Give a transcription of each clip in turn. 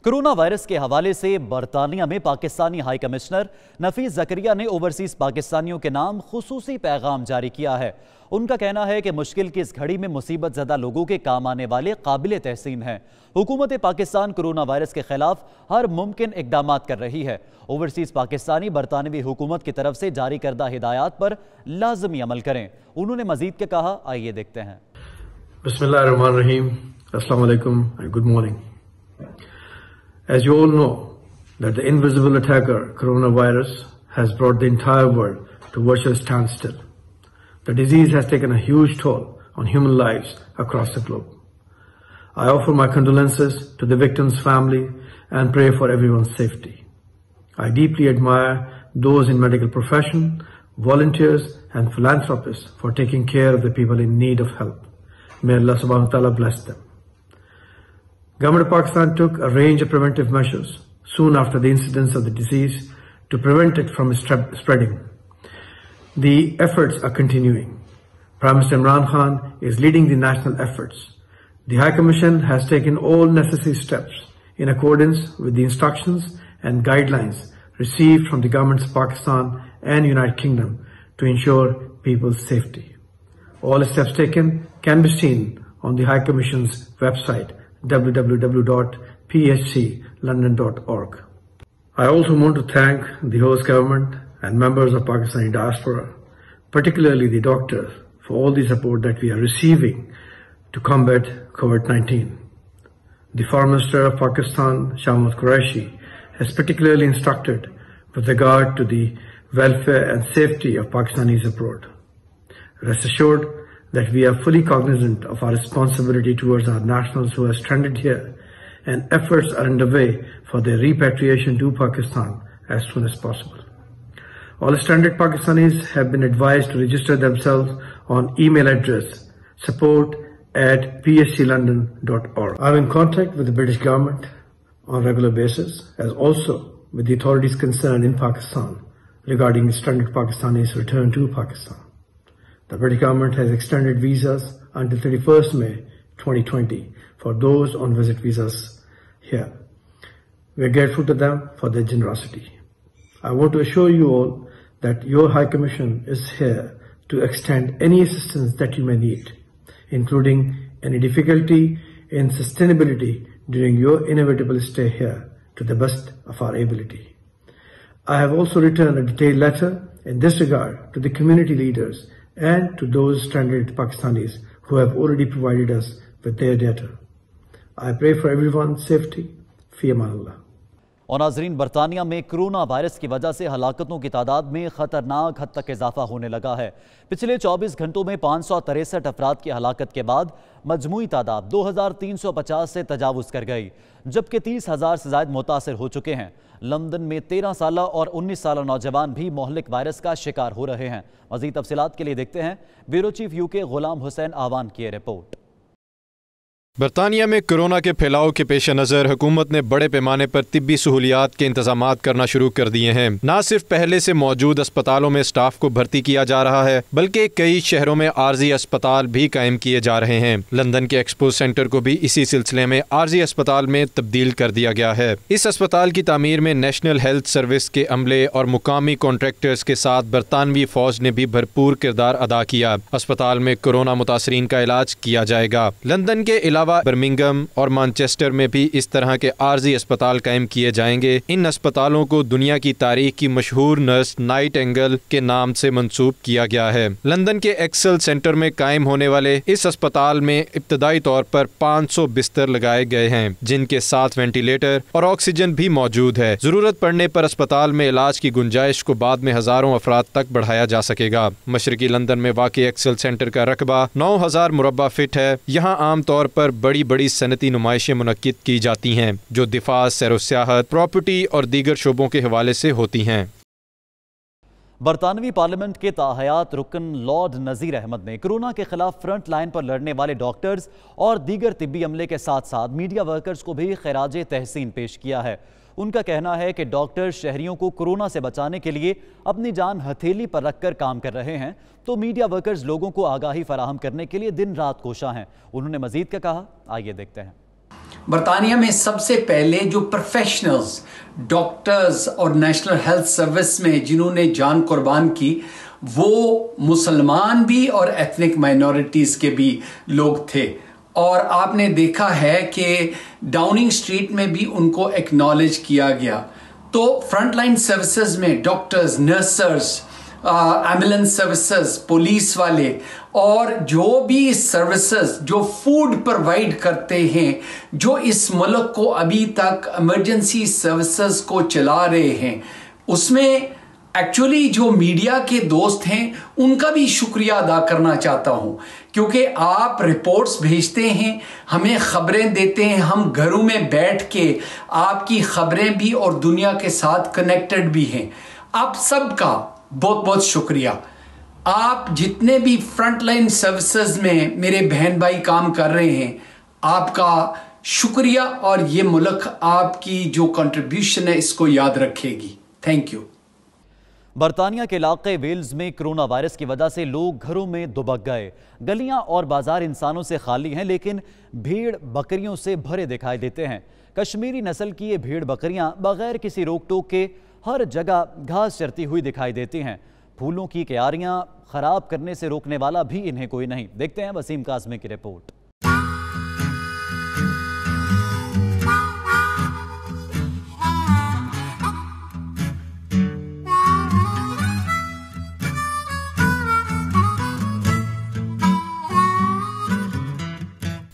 Corona virus के हवाले से बरतानिया में पाकिस्तानी हाई कमिश्नर नफीस जकरिया ने ओवरसीज पाकिस्तानियों के नाम खुसूसी पैगाम जारी किया है। उनका कहना है कि मुश्किल की इस घड़ी में मुसीबत ज़दा लोगों के काम आने वाले काबिल तहसीन हैं। हुकूमत पाकिस्तान कोरोना वायरस के खिलाफ हर मुमकिन इकदाम कर रही है। ओवरसीज पाकिस्तानी बरतानवी हुकूमत की तरफ से जारी करदा हिदायत पर लाजमी अमल करें। उन्होंने मजीद के कहा, आइए देखते हैं। बिस्मिल्लाहिर्रहमानिर्रहीम, अस्सलाम वालेकुम and good morning. As you all know that the invisible attacker coronavirus has brought the entire world to virtual standstill. The disease has taken a huge toll on human lives across the globe. I offer my condolences to the victims' family and pray for everyone's safety. I deeply admire those in medical profession, volunteers and philanthropists for taking care of the people in need of help. May Allah subhanahu wa ta'ala bless them. Government of Pakistan took a range of preventive measures soon after the incidence of the disease to prevent it from spreading. The efforts are continuing. Prime Minister Imran Khan is leading the national efforts. The High Commission has taken all necessary steps in accordance with the instructions and guidelines received from the governments of Pakistan and United Kingdom to ensure people's safety. All steps taken can be seen on the High Commission's website www.phclondon.org. I also want to thank the host government and members of Pakistani diaspora, particularly the doctors, for all the support that we are receiving to combat COVID-19. The Foreign Minister of Pakistan, Shah Mahmood Qureshi, has particularly instructed with regard to the welfare and safety of Pakistanis abroad. Rest assured that we are fully cognizant of our responsibility towards our nationals who are stranded here, and efforts are underway for their repatriation to Pakistan as soon as possible. All stranded Pakistanis have been advised to register themselves on email address support@phclondon.org. I am in contact with the British government on a regular basis, as also with the authorities concerned in Pakistan regarding stranded Pakistanis' return to Pakistan. The British government has extended visas until 31st May 2020 for those on visit visas here. We are grateful to them for their generosity. I want to assure you all that your High Commission is here to extend any assistance that you may need, including any difficulty in sustainability during your inevitable stay here, to the best of our ability. I have also written a detailed letter in this regard to the community leaders and to those stranded Pakistanis who have already provided us with their data. I pray for everyone's safety. Fi amanullah. और नाज़रीन, बरतानिया में corona virus की वजह से हलाकतों की तादाद में ख़तरनाक हद तक इजाफा होने लगा है। पिछले 24 घंटों में 563 अफराद की हलाकत के बाद मजमूई तादाद 2350 से तजावुज़ कर गई, जबकि 30,000 से ज़ायद मुतासर हो चुके हैं। लंदन में 13 साला और 19 साला नौजवान भी मोहलिक वायरस का शिकार हो रहे हैं। मज़ीद तफसीलात के लिए देखते हैं bureau chief UK Ghulam Hussain आवान की रिपोर्ट। बरतानिया में कोरोना के फैलाव के पेश नज़र हुकूमत ने बड़े पैमाने पर तिब्बी सहूलियात के इंतजाम करना शुरू कर दिए हैं। न सिर्फ पहले से मौजूद अस्पतालों में स्टाफ को भर्ती किया जा रहा है, बल्कि कई शहरों में आर्जी अस्पताल भी कायम किए जा रहे हैं। लंदन के एक्सपो सेंटर को भी इसी सिलसिले में आर्जी अस्पताल में तब्दील कर दिया गया है। इस अस्पताल की तामीर में नेशनल हेल्थ सर्विस के अमले और मुकामी कॉन्ट्रैक्टर्स के साथ बरतानवी फौज ने भी भरपूर किरदार अदा किया। अस्पताल में कोरोना मुतासरीन का इलाज किया जाएगा। लंदन के अलावा बर्मिंघम और मैनचेस्टर में भी इस तरह के आर्जी अस्पताल कायम किए जाएंगे। इन अस्पतालों को दुनिया की तारीख की मशहूर नर्स नाइटिंगेल के नाम से मंसूब किया गया है। लंदन के एक्सेल सेंटर में कायम होने वाले इस अस्पताल में इब्तदाई तौर पर 500 बिस्तर लगाए गए हैं, जिनके साथ वेंटिलेटर और ऑक्सीजन भी मौजूद है। जरूरत पड़ने पर अस्पताल में इलाज की गुंजाइश को बाद में हजारों अफराद तक बढ़ाया जा सकेगा। मशरकी लंदन में वाक़ई एक्सेल सेंटर का रकबा 9000 मुरब्बा फीट है। यहाँ आम तौर पर बड़ी बड़ी सनती नुमाइशें मुनक्किद की जाती हैं, जो दिफा, सैर-ओ-सियाहत, प्रॉपर्टी और दीगर शोबों के हवाले से होती हैं। बरतानवी पार्लियामेंट के ताहयात रुकन लॉर्ड नज़ीर अहमद ने कोरोना के खिलाफ फ्रंट लाइन पर लड़ने वाले डॉक्टर्स और दीगर तिब्बी अमले के साथ साथ मीडिया वर्कर्स को भी खैराज तहसीन पेश किया है। उनका कहना है कि डॉक्टर शहरियों को कोरोना से बचाने के लिए अपनी जान हथेली पर रखकर काम कर रहे हैं, तो मीडिया वर्कर्स लोगों को आगाही फराहम करने के लिए दिन रात कोशा हैं। उन्होंने मजीद क्या कहा, आइए देखते हैं। बरतानिया में सबसे पहले जो प्रोफेशनल्स, डॉक्टर्स और नेशनल हेल्थ सर्विस में जिन्होंने जान कुर्बान की, वो मुसलमान भी और एथनिक माइनॉरिटीज के भी लोग थे। और आपने देखा है कि डाउनिंग स्ट्रीट में भी उनको एक्नॉलेज किया गया। तो फ्रंटलाइन सर्विसेज में डॉक्टर्स, नर्सर्स, एम्बुलेंस सर्विसेज, पुलिस वाले और जो भी सर्विसेज जो फूड प्रोवाइड करते हैं, जो इस मुल्क को अभी तक इमरजेंसी सर्विसेज को चला रहे हैं, उसमें एक्चुअली जो मीडिया के दोस्त हैं उनका भी शुक्रिया अदा करना चाहता हूं, क्योंकि आप रिपोर्ट्स भेजते हैं, हमें खबरें देते हैं, हम घरों में बैठ के आपकी खबरें भी और दुनिया के साथ कनेक्टेड भी हैं। आप सबका बहुत बहुत शुक्रिया। आप जितने भी फ्रंटलाइन सर्विसेज में मेरे बहन भाई काम कर रहे हैं, आपका शुक्रिया, और ये मुल्क आपकी जो कंट्रीब्यूशन है इसको याद रखेगी। Thank you. बरतानिया के इलाके वेल्स में कोरोना वायरस की वजह से लोग घरों में दुबक गए। गलियां और बाजार इंसानों से खाली हैं, लेकिन भेड़ बकरियों से भरे दिखाई देते हैं। कश्मीरी नस्ल की ये भेड़ बकरियां बगैर किसी रोक टोक के हर जगह घास चरती हुई दिखाई देती हैं। फूलों की क्यारियां खराब करने से रोकने वाला भी इन्हें कोई नहीं। देखते हैं वसीम काज़मी की रिपोर्ट।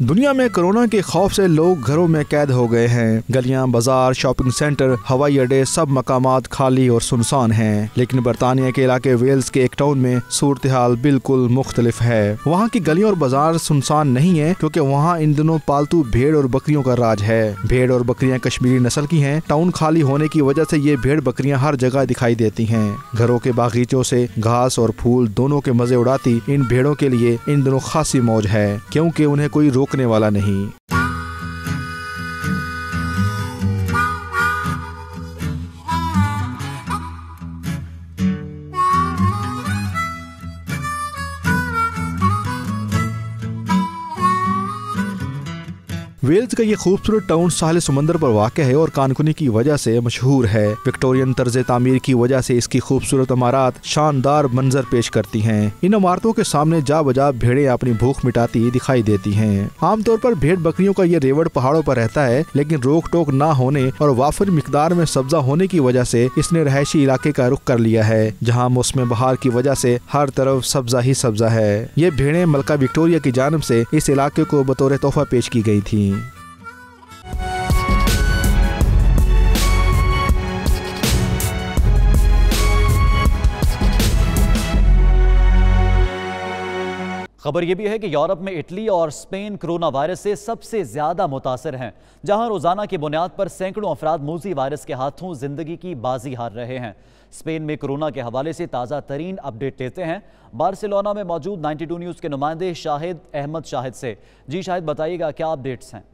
दुनिया में कोरोना के खौफ से लोग घरों में कैद हो गए हैं। गलियां, बाजार, शॉपिंग सेंटर, हवाई अड्डे, सब मकामात खाली और सुनसान हैं। लेकिन बरतानिया के इलाके वेल्स के एक टाउन में सूरत हाल बिल्कुल मुख्तलिफ है। वहाँ की गलियां और बाजार सुनसान नहीं है, क्योंकि वहाँ इन दिनों पालतू भेड़ और बकरियों का राज है। भेड़ और बकरियां कश्मीरी नस्ल की हैं। टाउन खाली होने की वजह से ये भेड़ बकरियां हर जगह दिखाई देती हैं। घरों के बागीचों से घास और फूल दोनों के मजे उड़ाती इन भेड़ों के लिए इन दिनों खासी मौज है, क्योंकि उन्हें कोई रोकने वाला नहीं। वेल्स का ये खूबसूरत टाउन साहिल समंदर पर वाक़ है और कानकुनी की वजह से मशहूर है। विक्टोरियन तर्ज तामीर की वजह से इसकी खूबसूरत इमारत शानदार मंजर पेश करती हैं। इन इमारतों के सामने जा बजा भेड़ें अपनी भूख मिटाती दिखाई देती हैं। आमतौर पर भेड़ बकरियों का ये रेवड़ पहाड़ों पर रहता है, लेकिन रोक टोक ना होने और वाफिर मिकदार में सब्जा होने की वजह से इसने रहायशी इलाके का रुख कर लिया है, जहाँ मौसम बहार की वजह से हर तरफ सब्जा ही सब्जा है। ये भेड़ें मलका विक्टोरिया की जानिब से इस इलाके को बतौर तोहफा पेश की गई थी। खबर यह भी है कि यूरोप में इटली और स्पेन कोरोना वायरस से सबसे ज्यादा मुतासर हैं, जहां रोजाना की बुनियाद पर सैकड़ों अफराद मूजी वायरस के हाथों जिंदगी की बाजी हार रहे हैं। स्पेन में कोरोना के हवाले से ताज़ा तरीन अपडेट लेते हैं बार्सिलोना में मौजूद 92 न्यूज़ के नुमाइंदे शाहिद अहमद शाहिद से। जी शाहिद, बताइएगा क्या अपडेट्स हैं?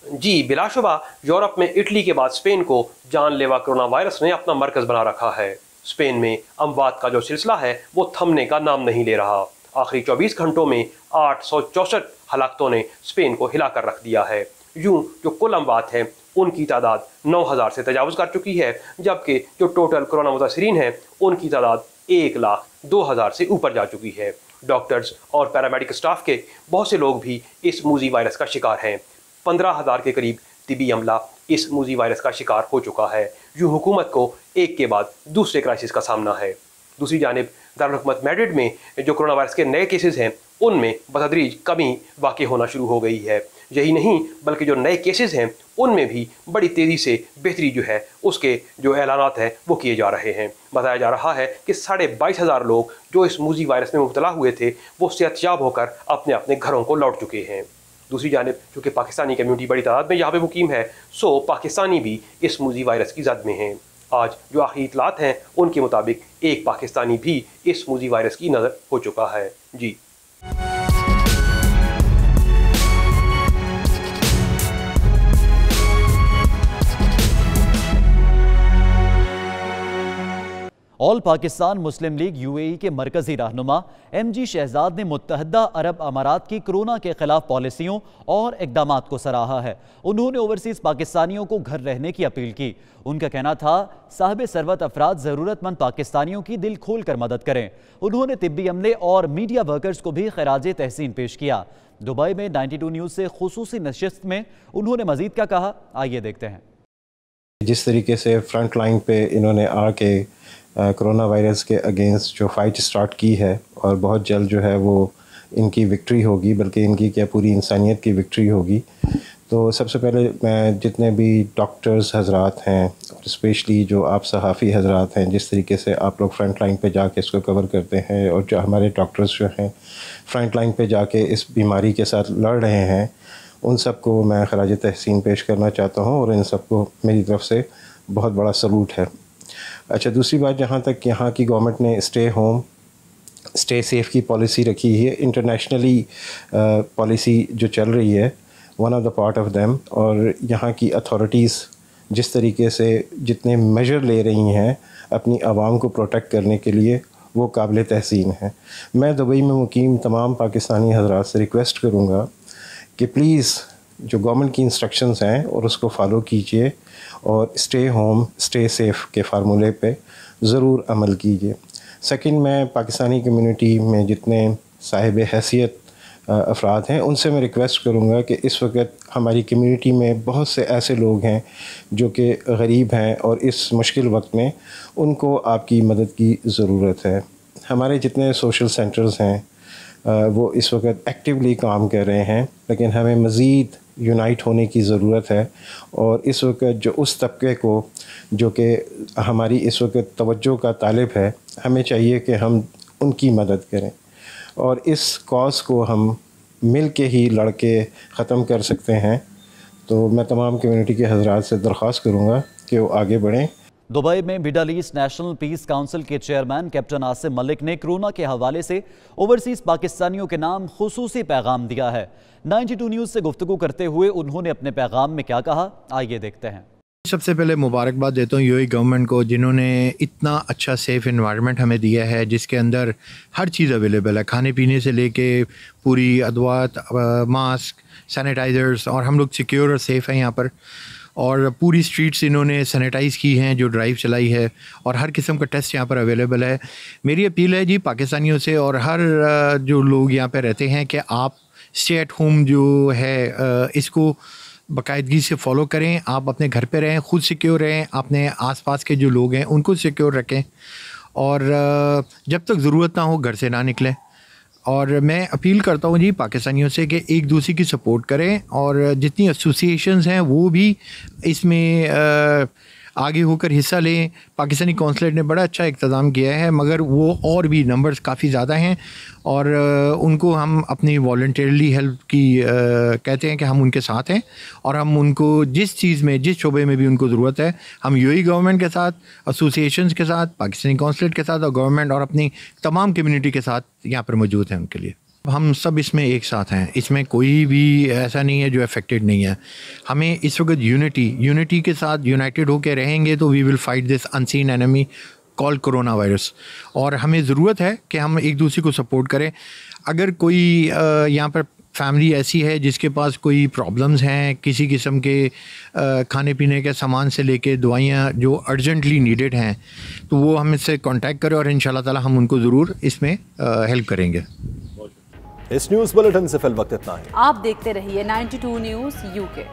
जी बिलाशुबा, यूरोप में इटली के बाद स्पेन को जानलेवा कोरोना वायरस ने अपना मरकज बना रखा है। स्पेन में अमवात का जो सिलसिला है वो थमने का नाम नहीं ले रहा। आखिरी 24 घंटों में 864 हलाकतों ने स्पेन को हिला कर रख दिया है। यूं जो कुल अमवात हैं उनकी तादाद 9000 से तजावुज़ कर चुकी है, जबकि जो टोटल कोरोना मुतासरीन हैं उनकी तादाद 1,02,000 से ऊपर जा चुकी है। डॉक्टर्स और पैरामेडिकल स्टाफ के बहुत से लोग भी इस मूजी वायरस का शिकार हैं। 15,000 के करीब तिबी अमला इस मूजी वायरस का शिकार हो चुका है। यूं हुकूमत को एक के बाद दूसरे क्राइसिस का सामना है। दूसरी जानिब दारुल हुकूमत मैड्रिड में जो कोरोना वायरस के नए केसेस हैं उनमें बतदरीज कमी वाक़ होना शुरू हो गई है। यही नहीं बल्कि जो नए केसेस हैं उनमें भी बड़ी तेज़ी से बेहतरी जो है उसके जो ऐलानात हैं वो किए जा रहे हैं। बताया जा रहा है कि 22,500 लोग जो इस मूजी वायरस में मुब्तला हुए थे वो सेहतयाब होकर अपने अपने घरों को लौट चुके हैं। दूसरी जानिब चूँकि पाकिस्तानी कम्यूनिटी बड़ी तादाद में यहाँ पे मुकीम है, सो पाकिस्तानी भी इस मूजी वायरस की जद में हैं। आज जो आखिरी इतलात हैं उनके मुताबिक एक पाकिस्तानी भी इस मूजी वायरस की नज़र हो चुका है। जी ऑल पाकिस्तान मुस्लिम लीग यूएई के मरकजी रहनुमा MG शहजाद ने मुत्तहदा अरब अमारात की कोरोना के खिलाफ पॉलिसियों और इकदामात को सराहा है। उन्होंने ओवरसीज पाकिस्तानियों को घर रहने की अपील की। उनका कहना था साहिब सरवत अफराद ज़रूरतमंद पाकिस्तानियों की दिल खोल कर मदद करें। उन्होंने तिब्बी अमले और मीडिया वर्कर्स को भी खराज तहसीन पेश किया। दुबई में 92 न्यूज़ से खुसूसी नशिस्त में उन्होंने मजीद क्या कहा, आइए देखते हैं। जिस तरीके से फ्रंट लाइन पे इन्होंने आके कोरोना वायरस के अगेंस्ट जो फाइट स्टार्ट की है और बहुत जल्द जो है वो इनकी विक्ट्री होगी, बल्कि इनकी क्या पूरी इंसानियत की विक्ट्री होगी। तो सबसे पहले मैं जितने भी डॉक्टर्स हजरात हैं और स्पेशली जो आप सहाफ़ी हजरात हैं, जिस तरीके से आप लोग फ्रंट लाइन पे जाके इसको कवर करते हैं और जो हमारे डॉक्टर्स जो हैं फ्रंट लाइन पे जाके इस बीमारी के साथ लड़ रहे हैं, उन सबको मैं खराज तहसीन पेश करना चाहता हूँ और इन सबको मेरी तरफ से बहुत बड़ा सलूट है। अच्छा, दूसरी बात, जहाँ तक यहाँ की गवर्नमेंट ने स्टे होम स्टे सेफ़ की पॉलिसी रखी है, इंटरनेशनली पॉलिसी जो चल रही है, one of the part of them, और यहाँ की अथॉरिटीज़ जिस तरीके से जितने मेजर ले रही हैं अपनी आवाम को प्रोटेक्ट करने के लिए, वो काबिल तहसीन है। मैं दुबई में मुकीम तमाम पाकिस्तानी हज़रात से रिक्वेस्ट करूँगा कि प्लीज़ जो गवर्नमेंट की इंस्ट्रक्शंस हैं और उसको फॉलो कीजिए और स्टे होम स्टे सेफ़ के फार्मूले पे ज़रूर अमल कीजिए। सेकंड, मैं पाकिस्तानी कम्युनिटी में जितने साहिब हैसियत अफराद हैं उनसे मैं रिक्वेस्ट करूँगा कि इस वक्त हमारी कम्युनिटी में बहुत से ऐसे लोग हैं जो कि गरीब हैं और इस मुश्किल वक्त में उनको आपकी मदद की ज़रूरत है। हमारे जितने सोशल सेंटर्स हैं वो इस वक्त एक्टिवली काम कर रहे हैं, लेकिन हमें मज़ीद यूनाइट होने की ज़रूरत है। और इस वक्त जो उस तबके को जो कि हमारी इस वक्त तवज्जो का तालिब है, हमें चाहिए कि हम उनकी मदद करें और इस कॉज को हम मिल के ही लड़के ख़त्म कर सकते हैं। तो मैं तमाम कम्युनिटी के हज़रात से दरख्वास्त करूँगा कि वो आगे बढ़ें। दुबई में middle east national piece council के चेयरमैन कैप्टन आसिम मलिक ने कोरोना के हवाले से ओवरसीज पाकिस्तानियों के नाम खुसूसी पैगाम दिया है। 92 न्यूज़ से गुफ्तगू करते हुए उन्होंने अपने पैगाम में क्या कहा, आइए देखते हैं। सबसे पहले मुबारकबाद देता हूँ यूएई गवर्नमेंट को, जिन्होंने इतना अच्छा सेफ़ इन्वायरमेंट हमें दिया है, जिसके अंदर हर चीज़ अवेलेबल है, खाने पीने से लेके पूरी अदवात, मास्क, सैनिटाइज़र्स, और हम लोग सिक्योर और सेफ़ हैं यहाँ पर। और पूरी स्ट्रीट्स इन्होंने सैनिटाइज़ की हैं, जो ड्राइव चलाई है, और हर किस्म का टेस्ट यहाँ पर अवेलेबल है। मेरी अपील है जी पाकिस्तानियों से और हर जो लोग यहाँ पर रहते हैं कि आप स्टे एट होम जो है इसको बाकायदगी से फॉलो करें। आप अपने घर पे रहें, ख़ुद सिक्योर रहें, अपने आसपास के जो लोग हैं उनको सिक्योर रखें, और जब तक ज़रूरत ना हो घर से ना निकलें। और मैं अपील करता हूँ जी पाकिस्तानियों से कि एक दूसरे की सपोर्ट करें, और जितनी एसोसिएशंस हैं वो भी इसमें आगे होकर हिस्सा लें। पाकिस्तानी कौंसलेट ने बड़ा अच्छा इंतज़ाम किया है, मगर वो और भी नंबर्स काफ़ी ज़्यादा हैं, और उनको हम अपनी वॉलंटियरली हेल्प की कहते हैं कि हम उनके साथ हैं, और हम उनको जिस चीज़ में, जिस शोबे में भी उनको ज़रूरत है, हम यूएई गवर्नमेंट के साथ, एसोसिएशंस के साथ, पाकिस्तानी कौंसलेट के साथ और गवर्नमेंट और अपनी तमाम कम्युनिटी के साथ यहाँ पर मौजूद हैं उनके लिए। हम सब इसमें एक साथ हैं, इसमें कोई भी ऐसा नहीं है जो अफेक्टेड नहीं है। हमें इस वक्त यूनिटी के साथ यूनाइटेड होकर रहेंगे तो we will fight this unseen enemy called corona virus. और हमें ज़रूरत है कि हम एक दूसरे को सपोर्ट करें। अगर कोई यहाँ पर फैमिली ऐसी है जिसके पास कोई प्रॉब्लम्स हैं, किसी किस्म के खाने पीने के सामान से लेके दवाइयाँ जो अर्जेंटली नीडेड हैं, तो वो हमसे कांटेक्ट करें और इंशाल्लाह ताला हम उनको ज़रूर इसमें हेल्प करेंगे। इस न्यूज़ बुलेटिन से फिल वक्त इतना है। आप देखते रहिए 92 न्यूज़ यूके।